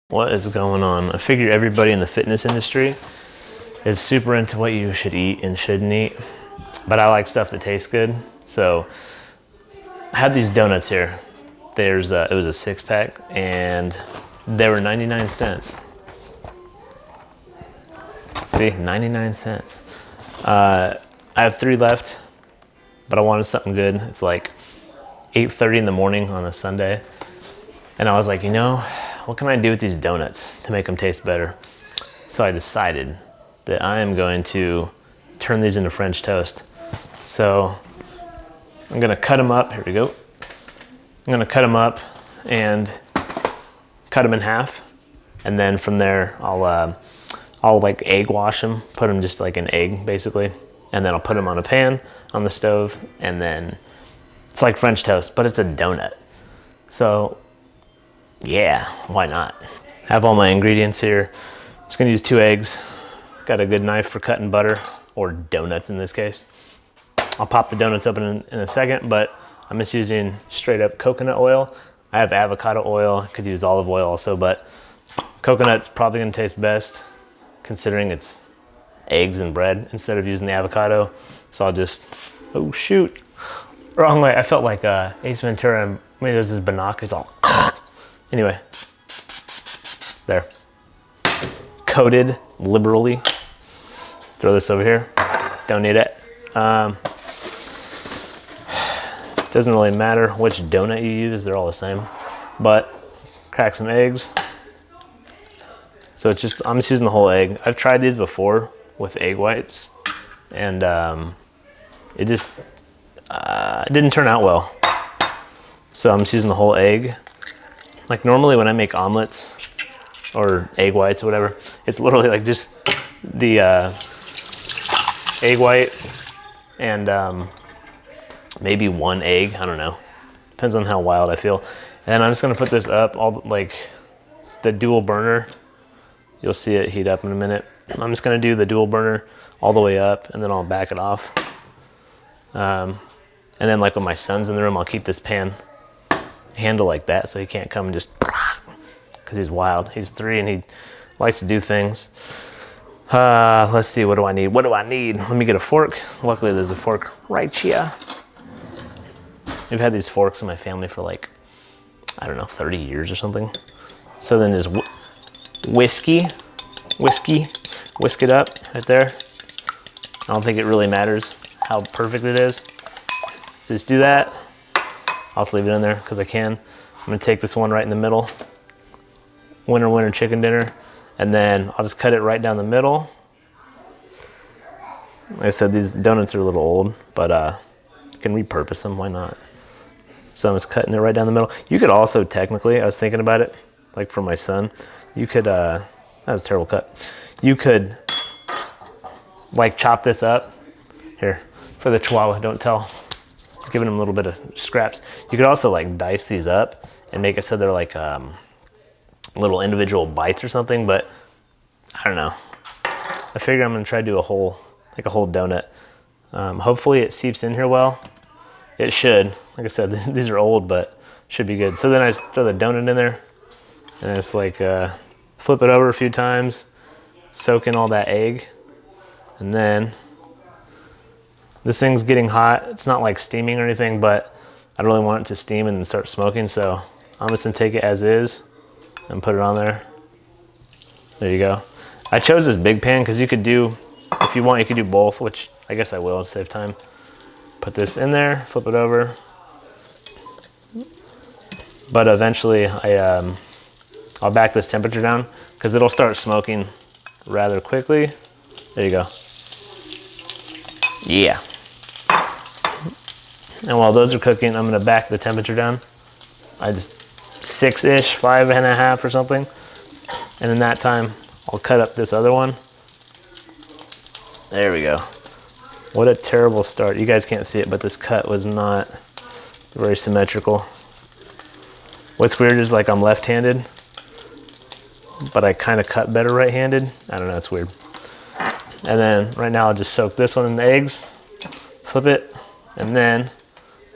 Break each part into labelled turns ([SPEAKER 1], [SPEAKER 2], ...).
[SPEAKER 1] What is going on? I figure everybody in the fitness industry is super into what you should eat and shouldn't eat, but I like stuff that tastes good. So I had these donuts here. It was a 6-pack and they were 99 cents. See, 99 cents. I have 3 left, but I wanted something good. It's like 8:30 in the morning on a Sunday. And I was like, what can I do with these donuts to make them taste better? So I decided that I am going to turn these into French toast. So I'm gonna cut them up. Here we go. I'm gonna cut them up and cut them in half. And then from there, I'll like egg wash them, put them just like an egg basically. And then I'll put them on a pan on the stove. And then it's like French toast, but it's a donut. So yeah, why not? Have all my ingredients here. Just gonna use 2 eggs. Got a good knife for cutting butter, or donuts in this case. I'll pop the donuts up in a second, but I'm just using straight up coconut oil. I have avocado oil, could use olive oil also, but coconut's probably gonna taste best considering it's eggs and bread instead of using the avocado. So I'll just, oh shoot, wrong way. I felt like Ace Ventura, and maybe there's this binoculars all, anyway, there. Coated liberally. Throw this over here. Don't need it. Doesn't really matter which donut you use, they're all the same. But crack some eggs. So it's just, I'm just using the whole egg. I've tried these before with egg whites, and it just it didn't turn out well. So I'm just using the whole egg. Like normally when I make omelets or egg whites or whatever, it's literally like just the egg white and maybe 1 egg, I don't know. Depends on how wild I feel. And I'm just gonna put this up, all like the dual burner. You'll see it heat up in a minute. I'm just gonna do the dual burner all the way up and then I'll back it off. And then like when my son's in the room, I'll keep this pan handle like that so he can't come and just, because he's wild. He's 3 and he likes to do things. Let's see, what do I need? Let me get a fork. Luckily there's a fork right here. We've had these forks in my family for like, I don't know, 30 years or something. So then there's whisk it up right there. I don't think it really matters how perfect it is. So just do that. I'll just leave it in there because I can. I'm gonna take this one right in the middle. Winter chicken dinner. And then I'll just cut it right down the middle. Like I said, these donuts are a little old, but you can repurpose them, why not? So I'm just cutting it right down the middle. You could also technically, I was thinking about it, like for my son, you could, that was a terrible cut. You could like chop this up. Here, for the Chihuahua, don't tell. Giving him a little bit of scraps. You could also like dice these up and make it so they're like little individual bites or something, but I don't know. I figure I'm gonna try to do a whole donut. Hopefully it seeps in here well. It should. Like I said, these are old, but should be good. So then I just throw the donut in there and just like flip it over a few times, soak in all that egg, and then this thing's getting hot. It's not like steaming or anything, but I don't really want it to steam and start smoking, so I'm just gonna take it as is and put it on there. There you go. I chose this big pan because you could do, if you want, you could do both, which I guess I will to save time. Put this in there, flip it over. But eventually I'll back this temperature down because it'll start smoking rather quickly. There you go. Yeah. And while those are cooking, I'm gonna back the temperature down. I just 6-ish, 5.5 or something. And in that time, I'll cut up this other one. There we go. What a terrible start. You guys can't see it, but this cut was not very symmetrical. What's weird is like I'm left-handed, but I kind of cut better right-handed. I don't know, it's weird. And then right now I'll just soak this one in the eggs, flip it, and then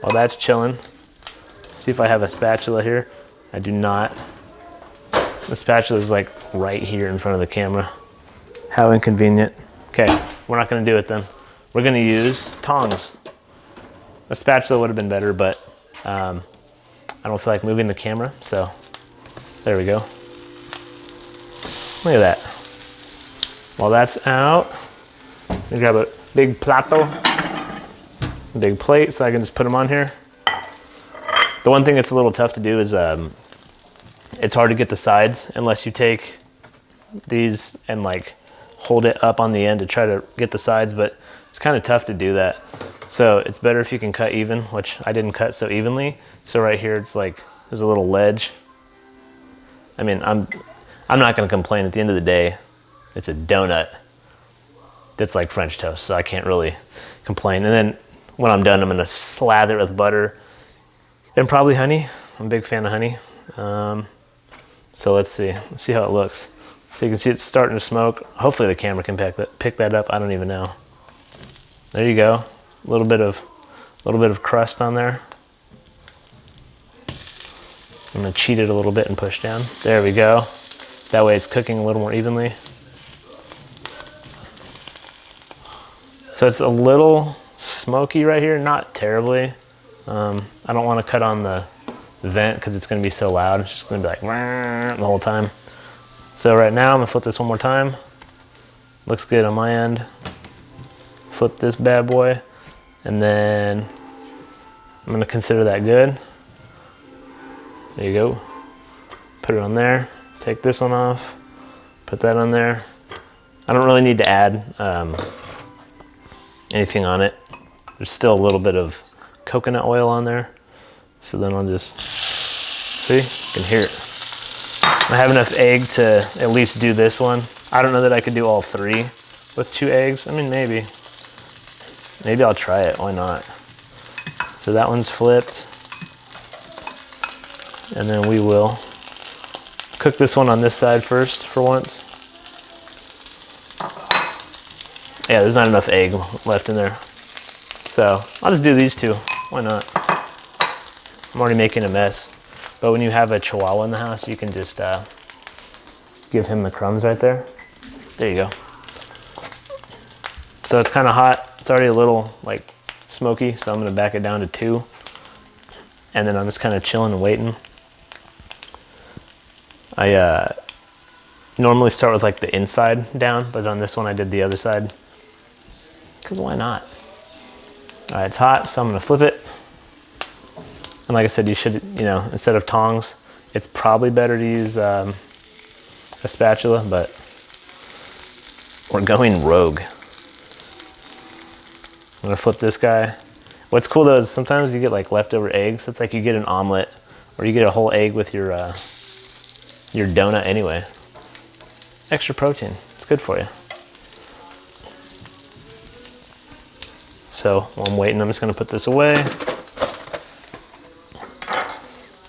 [SPEAKER 1] while that's chilling, see if I have a spatula here. I do not. The spatula is like right here in front of the camera. How inconvenient. Okay, we're not gonna do it then. We're gonna use tongs. A spatula would have been better, but I don't feel like moving the camera, so there we go. Look at that. While that's out, I'm gonna grab a big plato, a big plate, so I can just put them on here. The one thing that's a little tough to do is it's hard to get the sides unless you take these and like hold it up on the end to try to get the sides, but it's kind of tough to do that. So it's better if you can cut even, which I didn't cut so evenly. So right here, it's like, there's a little ledge. I mean, I'm not gonna complain. At the end of the day, it's a donut that's like French toast, so I can't really complain. And then when I'm done, I'm gonna slather it with butter and probably honey. I'm a big fan of honey. So let's see how it looks. So you can see it's starting to smoke. Hopefully the camera can pick that up. I don't even know. There you go. A little bit of crust on there. I'm gonna cheat it a little bit and push down. There we go. That way it's cooking a little more evenly. So it's a little smoky right here, not terribly. I don't want to cut on the vent because it's going to be so loud. It's just going to be like the whole time. So right now I'm going to flip this one more time. Looks good on my end. Flip this bad boy, and then I'm going to consider that good. There you go. Put it on there. Take this one off. Put that on there. I don't really need to add anything on it. There's still a little bit of coconut oil on there. So then I'll just, see, you can hear it. I have enough egg to at least do this one. I don't know that I could do all three with 2 eggs. I mean, maybe I'll try it, why not? So that one's flipped. And then we will cook this one on this side first for once. Yeah, there's not enough egg left in there. So I'll just do these 2, why not? I'm already making a mess. But when you have a Chihuahua in the house, you can just give him the crumbs right there. There you go. So it's kind of hot. It's already a little like smoky, so I'm gonna back it down to 2. And then I'm just kind of chilling and waiting. I normally start with like the inside down, but on this one I did the other side. Because why not? All right, it's hot, so I'm gonna flip it. And like I said, you should, instead of tongs, it's probably better to use a spatula, but we're going rogue. I'm gonna flip this guy. What's cool though is sometimes you get like leftover eggs. It's like you get an omelet or you get a whole egg with your donut anyway. Extra protein, it's good for you. So while I'm waiting, I'm just gonna put this away.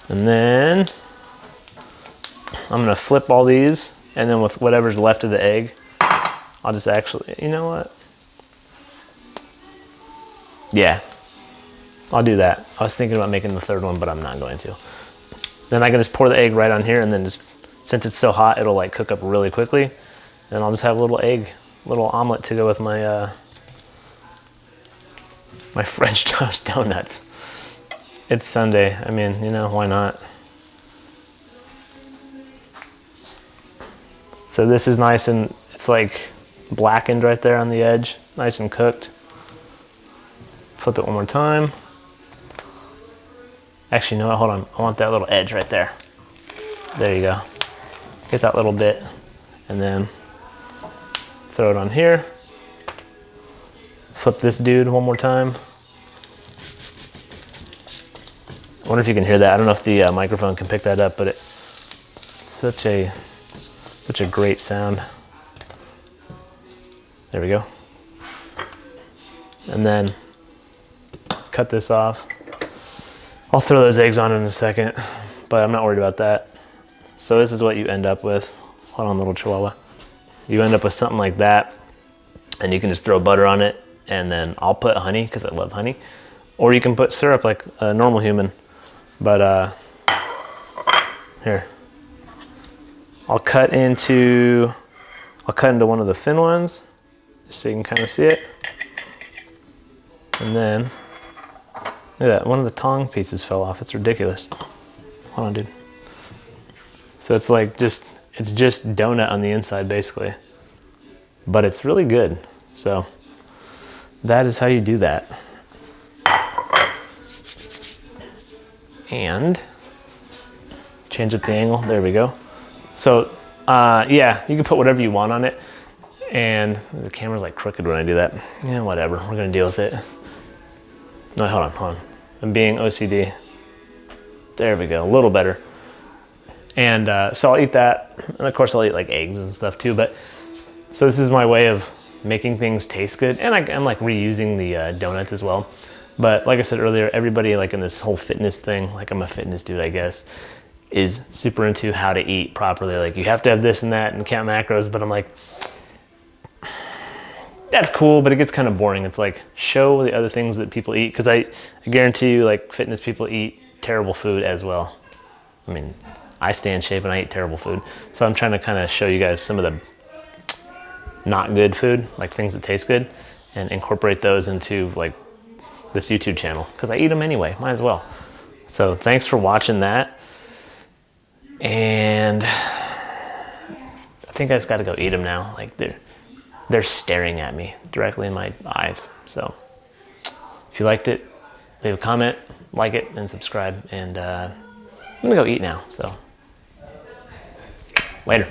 [SPEAKER 1] And then I'm gonna flip all these, and then with whatever's left of the egg, I'll just actually, you know what? Yeah, I'll do that. I was thinking about making the third one, but I'm not going to. Then I can just pour the egg right on here, and then just, since it's so hot, it'll like cook up really quickly. And I'll just have a little little omelet to go with my my French toast donuts. It's Sunday. I mean, why not? So this is nice and it's like blackened right there on the edge, nice and cooked. Flip it one more time. Actually, no, hold on. I want that little edge right there. There you go. Get that little bit and then throw it on here. Flip this dude one more time. I wonder if you can hear that. I don't know if the microphone can pick that up, but it's such a great sound. There we go. And then cut this off. I'll throw those eggs on in a second, but I'm not worried about that. So this is what you end up with. Hold on, little Chihuahua. You end up with something like that, and you can just throw butter on it, and then I'll put honey, because I love honey. Or you can put syrup like a normal human. But here, I'll cut into one of the thin ones, just so you can kind of see it. And then, look at that, one of the tong pieces fell off. It's ridiculous. Hold on, dude. So it's like it's just donut on the inside, basically. But it's really good. So that is how you do that. And change up the angle, there we go. So yeah, you can put whatever you want on it. And the camera's like crooked when I do that. Yeah, whatever, we're gonna deal with it. No, hold on. I'm being OCD. There we go, a little better. And so I'll eat that. And of course I'll eat like eggs and stuff too. But so this is my way of making things taste good. And I'm like reusing the donuts as well. But like I said earlier, everybody like in this whole fitness thing, like I'm a fitness dude, I guess, is super into how to eat properly. Like you have to have this and that and count macros, but I'm like, that's cool, but it gets kind of boring. It's like, show the other things that people eat. Cause I guarantee you like fitness people eat terrible food as well. I mean, I stay in shape and I eat terrible food. So I'm trying to kind of show you guys some of the not good food, like things that taste good, and incorporate those into like this YouTube channel, because I eat them anyway, might as well. So thanks for watching that. And I think I just got to go eat them now. Like they're staring at me directly in my eyes. So if you liked it, leave a comment, like it, and subscribe. And I'm gonna go eat now. So later.